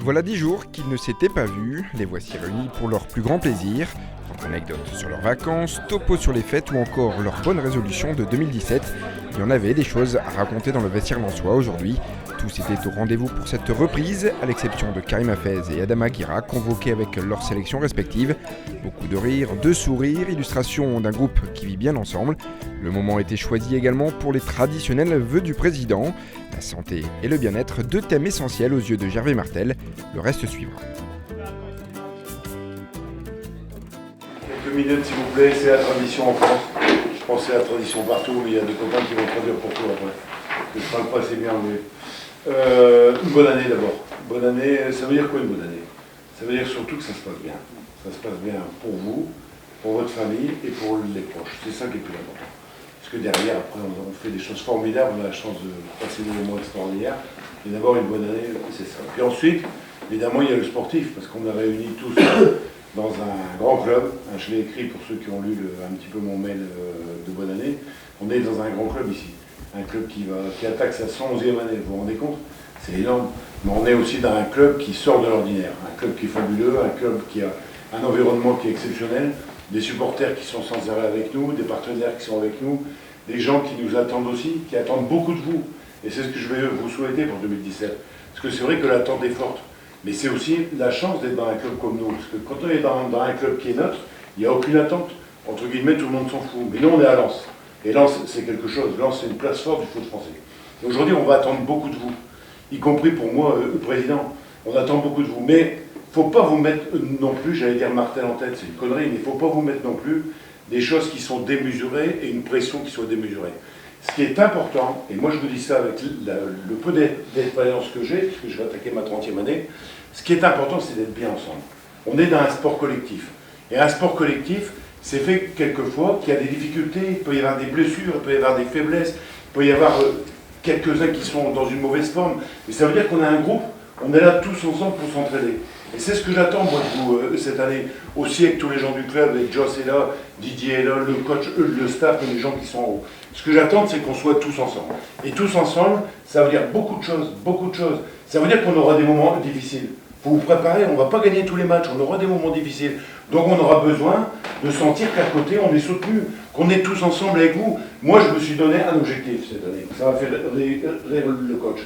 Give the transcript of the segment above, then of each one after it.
Voilà 10 jours qu'ils ne s'étaient pas vus, les voici réunis pour leur plus grand plaisir. Entre anecdotes sur leurs vacances, topos sur les fêtes ou encore leurs bonnes résolutions de 2017, il y en avait des choses à raconter dans le vestiaire lensois aujourd'hui. Tous étaient au rendez-vous pour cette reprise, à l'exception de Karim Hafez et Adama Guira, convoqués avec leurs sélections respectives. Beaucoup de rires, de sourires, illustration d'un groupe qui vit bien ensemble. Le moment était choisi également pour les traditionnels vœux du président. La santé et le bien-être, deux thèmes essentiels aux yeux de Gervais Martel. Le reste suivra. Quelques minutes s'il vous plaît, c'est la tradition en France. Je pense que c'est la tradition partout, mais il y a des copains qui vont traduire pour tout après. Je ne parle pas assez bien anglais. Une bonne année d'abord. Bonne année, ça veut dire quoi une bonne année? Ça veut dire surtout que ça se passe bien. Ça se passe bien pour vous, pour votre famille et pour les proches. C'est ça qui est le plus important. Parce que derrière, après, on fait des choses formidables, on a la chance de passer des moments extraordinaires. Et d'abord, une bonne année, c'est ça. Puis ensuite, évidemment, il y a le sportif, parce qu'on a réuni tous dans un grand club. Je l'ai écrit pour ceux qui ont lu un petit peu mon mail de bonne année. On est dans un grand club ici. Un club qui attaque sa 111e année, vous vous rendez compte? C'est énorme. Mais on est aussi dans un club qui sort de l'ordinaire. Un club qui est fabuleux, un club qui a un environnement qui est exceptionnel. Des supporters qui sont sans arrêt avec nous, des partenaires qui sont avec nous, des gens qui nous attendent aussi, qui attendent beaucoup de vous. Et c'est ce que je vais vous souhaiter pour 2017. Parce que c'est vrai que l'attente est forte. Mais c'est aussi la chance d'être dans un club comme nous. Parce que quand on est dans un club qui est neutre, il n'y a aucune attente. Entre guillemets, tout le monde s'en fout. Mais nous, on est à Lens. Et Lens, c'est quelque chose. Lens, c'est une place forte du foot français. Et aujourd'hui, on va attendre beaucoup de vous. Y compris pour moi, le président. On attend beaucoup de vous. Mais il ne faut pas vous mettre non plus, j'allais dire Martel en tête, c'est une connerie, mais il ne faut pas vous mettre non plus des choses qui sont démesurées et une pression qui soit démesurée. Ce qui est important, et moi je vous dis ça avec le peu d'expérience que j'ai, puisque je vais attaquer ma 30e année, ce qui est important, c'est d'être bien ensemble. On est dans un sport collectif. Et un sport collectif, c'est fait quelquefois qu'il y a des difficultés, il peut y avoir des blessures, il peut y avoir des faiblesses, il peut y avoir quelques-uns qui sont dans une mauvaise forme. Mais ça veut dire qu'on a un groupe, on est là tous ensemble pour s'entraider. Et c'est ce que j'attends, moi, de vous, cette année, aussi avec tous les gens du club, avec Joss est là, Didier est là, le coach, le staff et les gens qui sont en haut. Ce que j'attends, c'est qu'on soit tous ensemble. Et tous ensemble, ça veut dire beaucoup de choses, beaucoup de choses. Ça veut dire qu'on aura des moments difficiles. Il faut vous préparer, on ne va pas gagner tous les matchs, on aura des moments difficiles. Donc on aura besoin de sentir qu'à côté, on est soutenu, qu'on est tous ensemble avec vous. Moi, je me suis donné un objectif cette année. Ça m'a fait rire le coach.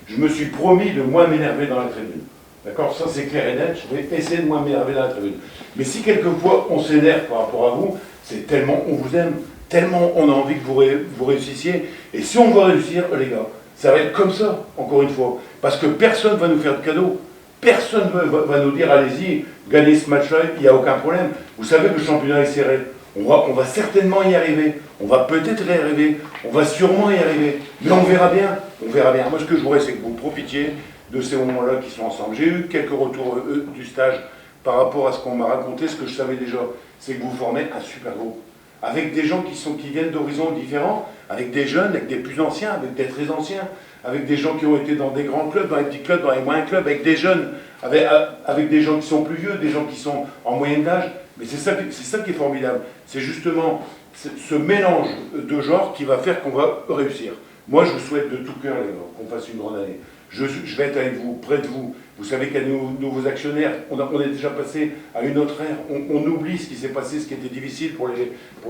Je me suis promis de moins m'énerver dans la tribune. D'accord? Ça, c'est clair et net. Je vais essayer de moins m'énerver dans la tribune. Mais si quelquefois on s'énerve par rapport à vous, c'est tellement on vous aime, tellement on a envie que vous réussissiez. Et si on va réussir, les gars, ça va être comme ça, encore une fois. Parce que personne ne va nous faire de cadeaux. Personne va nous dire, allez-y, gagnez ce match-là, il n'y a aucun problème. Vous savez que le championnat est serré. On va certainement y arriver. On va peut-être y arriver. On va sûrement y arriver. Mais on verra bien. On verra bien. Moi, ce que je voudrais, c'est que vous profitiez de ces moments-là qui sont ensemble. J'ai eu quelques retours du stage par rapport à ce qu'on m'a raconté. Ce que je savais déjà, c'est que vous formez un super groupe. Avec des gens qui viennent d'horizons différents, avec des jeunes, avec des plus anciens, avec des très anciens, avec des gens qui ont été dans des grands clubs, dans les petits clubs, dans les moyens clubs, avec des jeunes, avec des gens qui sont plus vieux, des gens qui sont en moyenne d'âge. Mais c'est ça qui est formidable. C'est justement ce mélange de genres qui va faire qu'on va réussir. Moi, je vous souhaite de tout cœur, les gars, qu'on fasse une grande année. Je vais être avec vous, près de vous. Vous savez qu'il y a nos nouveaux actionnaires. On est déjà passé à une autre ère. On oublie ce qui s'est passé, ce qui était difficile pour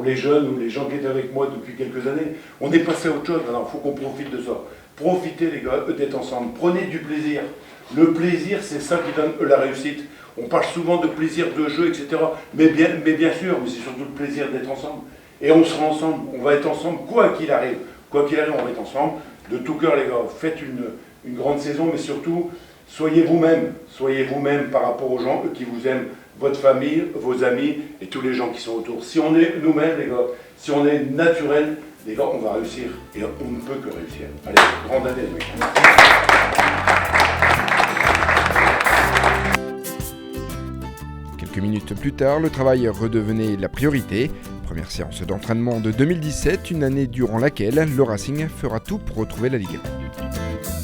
les jeunes ou les gens qui étaient avec moi depuis quelques années. On est passé à autre chose. Alors, il faut qu'on profite de ça. Profitez, les gars, d'être ensemble. Prenez du plaisir. Le plaisir, c'est ça qui donne la réussite. On parle souvent de plaisir de jeu, etc. Mais bien sûr, mais c'est surtout le plaisir d'être ensemble. Et on sera ensemble. On va être ensemble, quoi qu'il arrive. Quoi qu'il arrive, on va être ensemble. De tout cœur, les gars, faites une grande saison, mais surtout, soyez vous-même. Soyez vous-même par rapport aux gens qui vous aiment, votre famille, vos amis et tous les gens qui sont autour. Si on est nous-mêmes, les gars, si on est naturel, les gars, on va réussir. Et on ne peut que réussir. Allez, grande année, les mecs. Quelques minutes plus tard, le travail redevenait la priorité. Première séance d'entraînement de 2017, une année durant laquelle le Racing fera tout pour retrouver la Ligue 1.